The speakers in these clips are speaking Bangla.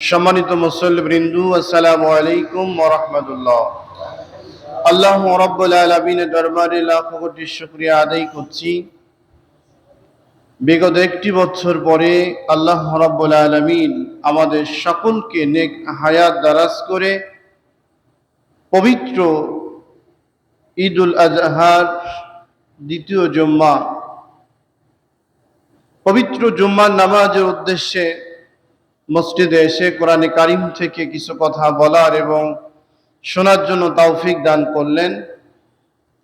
সম্মানিত মুসল্লিবৃন্দু, আসসালামু আলাইকুম ওয়া রাহমাতুল্লাহ। আল্লাহ রাব্বুল আলামিনের দরবারে লাখ কোটি শুকরিয়া আদায় করছি। বিগত একটি বছর পরে আল্লাহ রাব্বুল আলামিন আমাদের সকলকে নেক হায়াত দারাজ করে পবিত্র ঈদুল আজহার দ্বিতীয় জুম্মা, পবিত্র জুম্মার নামাজের উদ্দেশ্যে মসজিদে এসে কোরআনে কারিম থেকে কিছু কথা বলার এবং শোনার জন্য তৌফিক দান করলেন।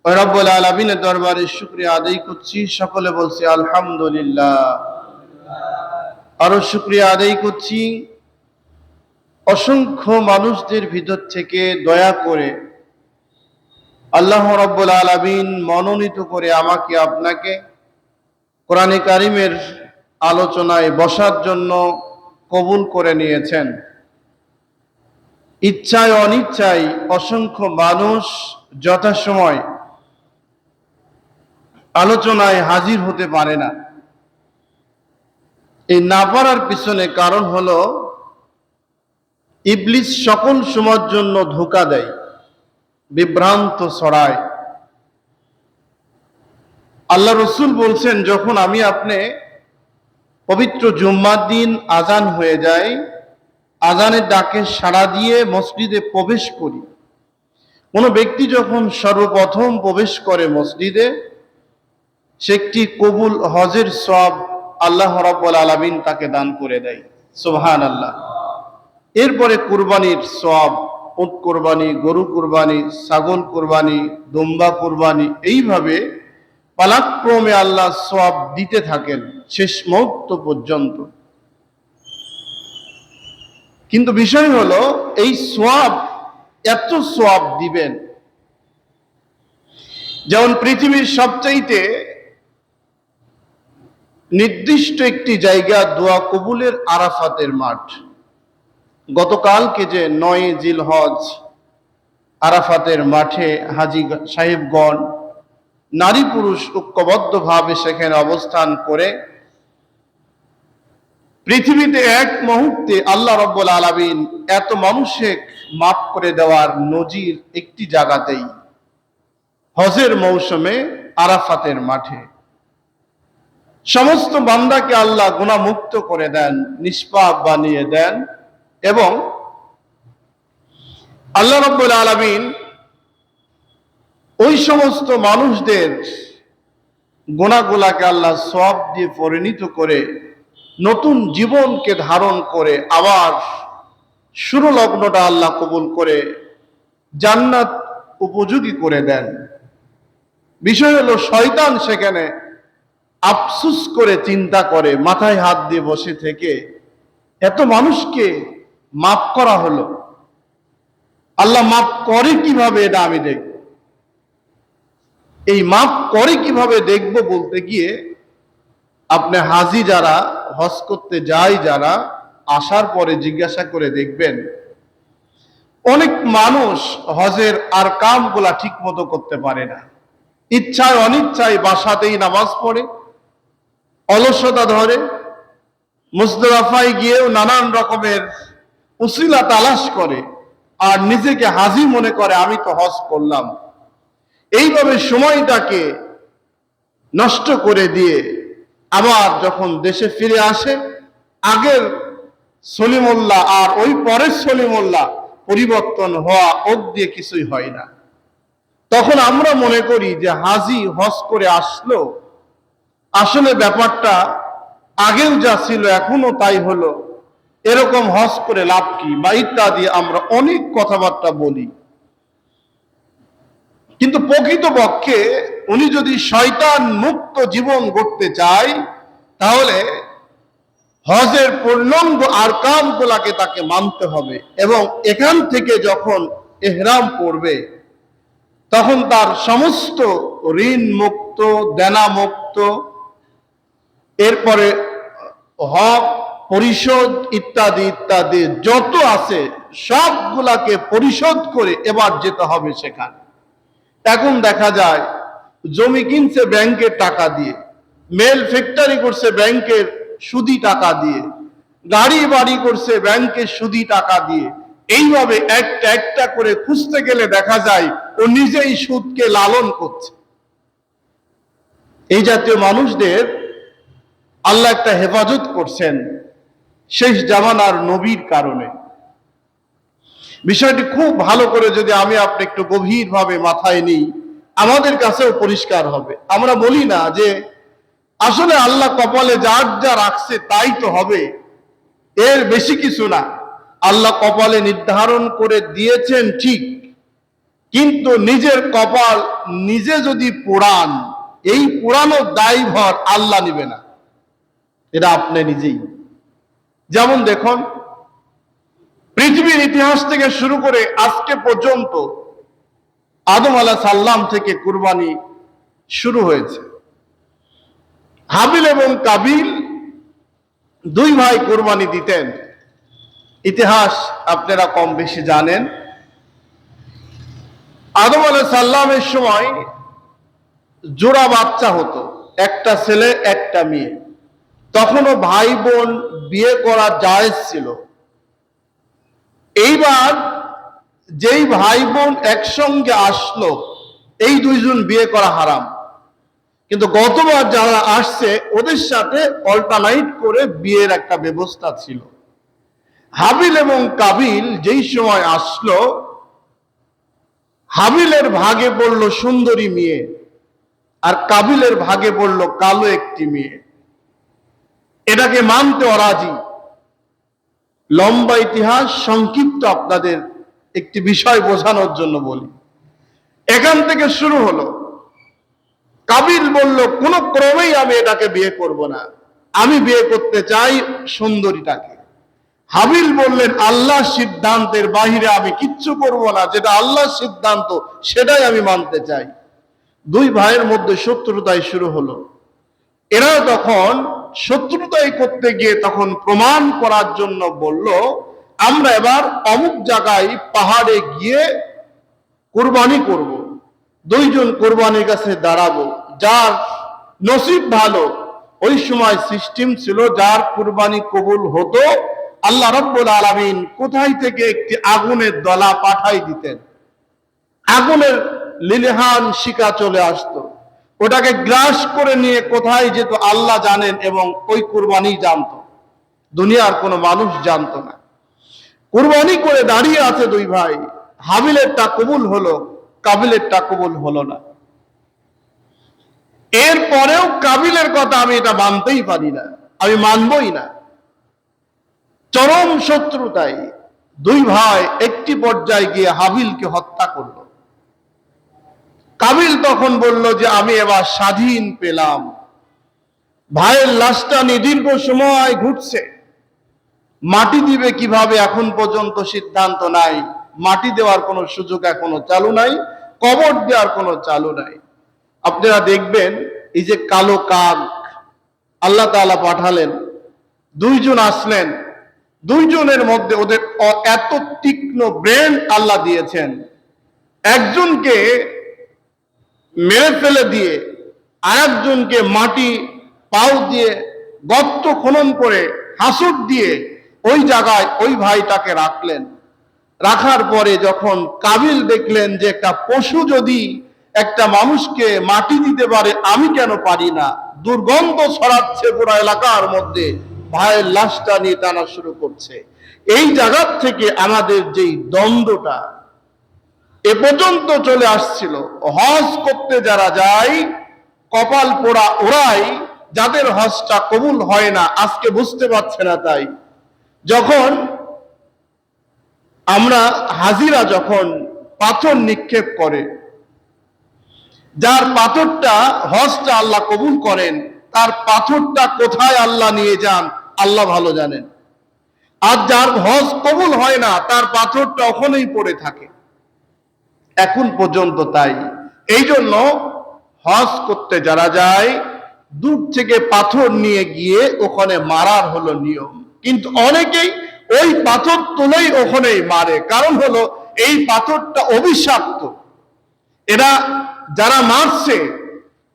রব্বুল আলামিনের দরবারে শুকরিয়া আদায় করছি। সকলে বলছি আলহামদুলিল্লাহ। আরো শুকরিয়া আদায় করছি অসংখ্য মানুষদের ভিতর থেকে দয়া করে আল্লাহ রব্বুল আলামিন মনোনীত করে আমাকে আপনাকে কোরআনে কারিমের আলোচনায় বসার জন্য কবুল করে নিয়েছেন। ইচ্ছায় অনিচ্ছায় অসংখ্য মানুষ যথাসময় আলোচনায় হাজির হতে পারে না। এই না পারার পিছনে কারণ হলো ইবলিস সকল সময়ের জন্য ধোঁকা দেয়, বিভ্রান্ত ছড়ায়। আল্লাহ রসুল বলছেন, যখন আমি আপনি পবিত্র জুম্মার দিন আজান হয়ে যায়, আজানের ডাকে সাড়া দিয়ে মসজিদে প্রবেশ করি, কোনো ব্যক্তি যখন সর্বপ্রথম প্রবেশ করে মসজিদে, সে একটি কবুল হজের সওয়াব আল্লাহ রাব্বুল আলামিন তাকে দান করে দেয়। সুবহানাল্লাহ। এরপরে কুরবানির সওয়াব, উট কুরবানি, গরু কুরবানি, ছাগল কুরবানি, দুম্বা কুরবানি, এইভাবে পালাক্রমে আল্লাহ সওয়াব দিতে থাকেন শেষ মুহূর্ত পর্যন্ত। কিন্তু বিষয় হলো, এই সওয়াব এত সওয়াব দিবেন, যেমন পৃথিবীর সবচাইতে নির্দিষ্ট একটি জায়গা দোয়া কবুলের আরাফাতের মাঠ। গতকালকে যে 9 জিলহজ আরাফাতের মাঠে হাজী সাহেবগণ নারী পুরুষ ঐক্যবদ্ধভাবে সেখানে অবস্থান করে পৃথিবীতে এক মুহূর্তে আল্লাহ রাব্বুল আলামিন এত মানুষকে মাফ করে দেওয়ার নজির একটি জায়গাতেই, হজের মৌসুমে আরাফাতের মাঠে সমস্ত বান্দাকে আল্লাহ গুনাহমুক্ত করে দেন, নিষ্পাপ বানিয়ে দেন, এবং আল্লাহ রাব্বুল আলামিন ওই সমস্ত মানুষদের গুনাহগুলাকে আল্লাহ সওয়াব দিয়ে পরিণত করে নতুন জীবনকে ধারণ করে আবার শুরু লগ্নটা আল্লাহ কবুল করে জান্নাত উপযোগী করে দেন। বিষয় হলো, শয়তান সেখানে আফসুস করে চিন্তা করে, মাথায় হাত দিয়ে বসে থেকে এত মানুষকে মাফ করা হলো, আল্লাহ মাফ করে কিভাবে এটা আমি দেখব। এই মাফ করে কিভাবে দেখব বলতে গিয়ে আপনি হাজি যারা হজ করতে যায়, যারা আসার পরে জিজ্ঞাসা করে দেখবেন, অনেক মানুষ হজের আরকামগুলা ঠিক মতো করতে পারে না। ইচ্ছায় অনিচ্ছায় বাসাতেই নামাজ পড়ে, অলসতা ধরে, মুজদালিফায় গিয়েও নানান রকমের উসিলা তালাশ করে আর নিজেকে হাজি মনে করে, আমি তো হজ করলাম। এইভাবে সময়টাকে নষ্ট করে দিয়ে আবার যখন দেশে ফিরে আসে, আগের সলিমুল্লাহ আর ওই পরের সলিমুল্লাহ পরিবর্তন হওয়া অবধি কিছুই হয় না। তখন আমরা মনে করি যে হাজি হজ করে আসলো, আসলে ব্যাপারটা আগেও যা ছিল এখনো তাই হলো, এরকম হজ করে লাভ কি, বা ইত্যাদি আমরা অনেক কথাবার্তা বলি। কিন্তু প্রকৃতপক্ষে উনি যদি শয়তান মুক্ত জীবন গড়তে চায়, তাহলে হজের পূর্ণাঙ্গ আরকামগুলোকে তাকে মানতে হবে, এবং এখান থেকে যখন ইহরাম পড়বে তখন তার সমস্ত ঋণ মুক্ত, দেনা মুক্ত, এরপরে হক পরিশোধ ইত্যাদি ইত্যাদি যত আছে সবগুলাকে পরিশোধ করে এবার যেতে হবে সেখানে। এখন দেখা যায় জমি কিনছে ব্যাংকের টাকা দিয়ে, মেল ফ্যাক্টরি করছে ব্যাংকের সুদি টাকা দিয়ে, গাড়ি বাড়ি করছে ব্যাংকে সুদি টাকা দিয়ে। এইভাবে একটা একটা করে খুঁজতে গেলে দেখা যায় ও নিজেই সুদকে লালন করছে। এই জাতীয় মানুষদের আল্লাহ একটা হেফাজত করছেন শেষ জামানার নবীর কারণে। বিষয়টি খুব ভালো করে যদি আমি আপনি একটু গভীরভাবে মাথায় নিই, আমাদের কাছেও পরিষ্কার হবে। আমরা বলি না যে আসলে আল্লাহ কপালে যার যা রাখছে তাই তো হবে, এর বেশি কিছু না। আল্লাহ কপালে নির্ধারণ করে দিয়েছেন ঠিক, কিন্তু নিজের কপাল নিজে যদি পোড়ান, এই পোড়ানো দায়ভার আল্লাহ নিবে না, এটা আপনি নিজেই। যেমন দেখুন, পৃথিবীর ইতিহাস থেকে শুরু করে আজকে পর্যন্ত আদম আলাইহিস সালাম থেকে কুরবানি শুরু হয়েছে। হাবিল এবং কাবিল দুই ভাই কুরবানি দিতেন। ইতিহাস আপনারা কম বেশি জানেন। আদম আলাইহিস সালামের সময় জোড়া বাচ্চা হতো, একটা ছেলে একটা মেয়ে। তখনও ভাই বোন বিয়ে করা জায়েজ ছিল। এইবার যেই ভাই বোন একসঙ্গে আসলো, এই দুইজন বিয়ে করা হারাম। কিন্তু গতবার যারা আসছে ওদের সাথে অল্টারনেট করে বিয়ের একটা ব্যবস্থা ছিল। হাবিল এবং কাবিল যেই সময় আসলো, হাবিলের ভাগে পড়ল সুন্দরী মেয়ে, আর কাবিলের ভাগে পড়ল কালো একটি মেয়ে। এটাকে মানতে অরাজি। লম্বা ইতিহাস, সংক্ষিপ্ত আপনাদের একটি বিষয় বোঝানোর জন্য বলি। এখান থেকে শুরু হলো। কাবিল বলল, কোনো ক্রমেই আমি এটাকে বিয়ে করব না, আমি বিয়ে করতে চাই সুন্দরীটাকে। হাবিল বললেন, আল্লাহর সিদ্ধান্তের বাহিরে আমি কিচ্ছু করব না, যেটা আল্লাহর সিদ্ধান্ত সেটাই আমি মানতে চাই। দুই ভাইয়ের মধ্যে শত্রুতাই শুরু হলো। এরা তখন শত্রুতাই করতে গিয়ে তখন প্রমাণ করার জন্য বলল, আমরা এবার অমুক জায়গায় পাহাড়ে গিয়ে কুরবানি করব। দুইজন কুরবানির কাছে দাঁড়াবো, যার নসিব ভালো। ওই সময় সিস্টেম ছিল, যার কুরবানি কবুল হতো আল্লাহ রাব্বুল আলামিন কোথায় থেকে একটি আগুনের দলা পাঠাই দিতেন। আগুনের লিলহান শিকা চলে আসতো, ওটাকে গ্রাস করে নিয়ে কোথায় যেত আল্লাহ জানেন, এবং ওই কুরবানি জানতো, দুনিয়ার কোনো মানুষ জানতো না। কুরবানি করে দাঁড়িয়ে আছে দুই ভাই। হাবিলেরটা কবুল হলো, কাবিলেরটা কবুল হলো না। এরপরেও কাবিলের কথা আমি এটা মানতেই পারি না, আমি মানবই না। চরম শত্রুতায় দুই ভাই একটি পর্যায়ে গিয়ে হাবিলকে হত্যা করলো। কাবিল তখন বলল যে আমি এবার স্বাধীন পেলাম। ভাইয়ের লাশটা নিয়ে দীর্ঘ সময় ঘুরছে, মাটি দিবে কিভাবে এখন পর্যন্ত সিদ্ধান্ত নাই। মাটি দেওয়ার কোনো সুযোগ এখনো চালু নাই, কবর দেওয়ার কোনো চালু নাই। আপনারা দেখবেন, এই যে কালো কাক আল্লাহ তাআলা পাঠালেন, দুইজন আসলেন, দুইজনের মধ্যে ওদের এত তীক্ষ্ণ ব্রেন আল্লাহ দিয়েছেন। একজনকে মেরে ফেলে দিয়ে আরেকজনকে মাটি পাও দিয়ে গর্ত খনন করে হাসুর দিয়ে ওই জায়গায় ওই ভাইটাকে রাখলেন। রাখার পরে যখন কাবিল দেখলেন যে একটা পশু যদি একটা মানুষকে মাটি দিতে পারে, আমি কেন পারি না, দুর্গন্ধ ছড়াচ্ছে পুরো এলাকার মধ্যে, ভাইয়ের লাশটা নিয়ে টানা শুরু করছে। এই জায়গার থেকে আমাদের যেই দ্বন্দ্বটা এ পর্যন্ত চলে আসছিল। হজ করতে যারা যায়, কপাল পোড়া ওরাই, যাদের হজটা কবুল হয় না, আজকে বুঝতে পারছে না। তাই যখন আমরা হাজিরা যখন পাথর নিক্ষেপ করে, যার পাথরটা হজটা আল্লাহ কবুল করেন, তার পাথরটা কোথায় আল্লাহ নিয়ে যান আল্লাহ ভালো জানেন। আর যার হজ কবুল হয় না, তার পাথরটা ওখানেই পড়ে থাকে এখন পর্যন্ত। তাই এই জন্য হজ করতে যারা যায়, দূর থেকে পাথর নিয়ে গিয়ে ওখানে মারার হলো নিয়ম। কিন্তু অনেকেই ওই পাথর তুলেই ওখানেই মারে, কারণ হলো এই পাথরটা অভিশপ্ত। এরা যারা মারছে,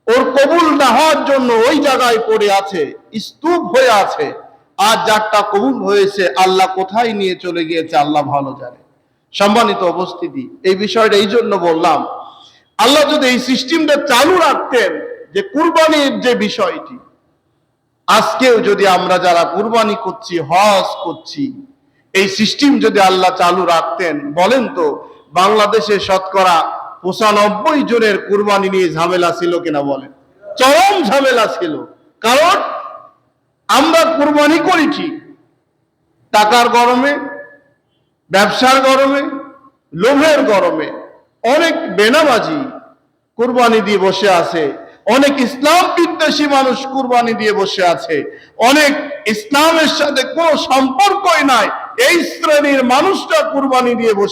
ওর কবুল না হওয়ার জন্য ওই জায়গায় পড়ে আছে, স্তূপ হয়ে আছে। আর যারটা কবুল হয়েছে আল্লাহ কোথায় নিয়ে চলে গিয়েছে আল্লাহ ভালো জানে। সম্মানিত উপস্থিতি, এই বিষয়টা এই জন্য বললাম, আল্লাহ যদি এই সিস্টেমটা চালু রাখতেন, যে কুরবানির যে বিষয়টি, আজকেও যদি আমরা যারা কুরবানি করছি, হজ করছি, এই সিস্টেম যদি আল্লাহ চালু রাখতেন, বলেন তো বাংলাদেশে শতকরা 95 জনের কুরবানি নিয়ে ঝামেলা ছিল কিনা বলেন? চরম ঝামেলা ছিল। কারণ আমরা কুরবানি করি ঠিক, টাকার গরমে, ব্যবসার গরমে, লোভের গরমে অনেক বেনামাজি কুরবানি দিয়ে বসে আছে, অনেক ইসলাম বিদ্বেষী মানুষ কুরবানি দিয়ে বসে আছে, অনেক ইসলামের সাথে কোনো সম্পর্কই নাই এই শ্রেণীর মানুষটা কুরবানি দিয়ে বসে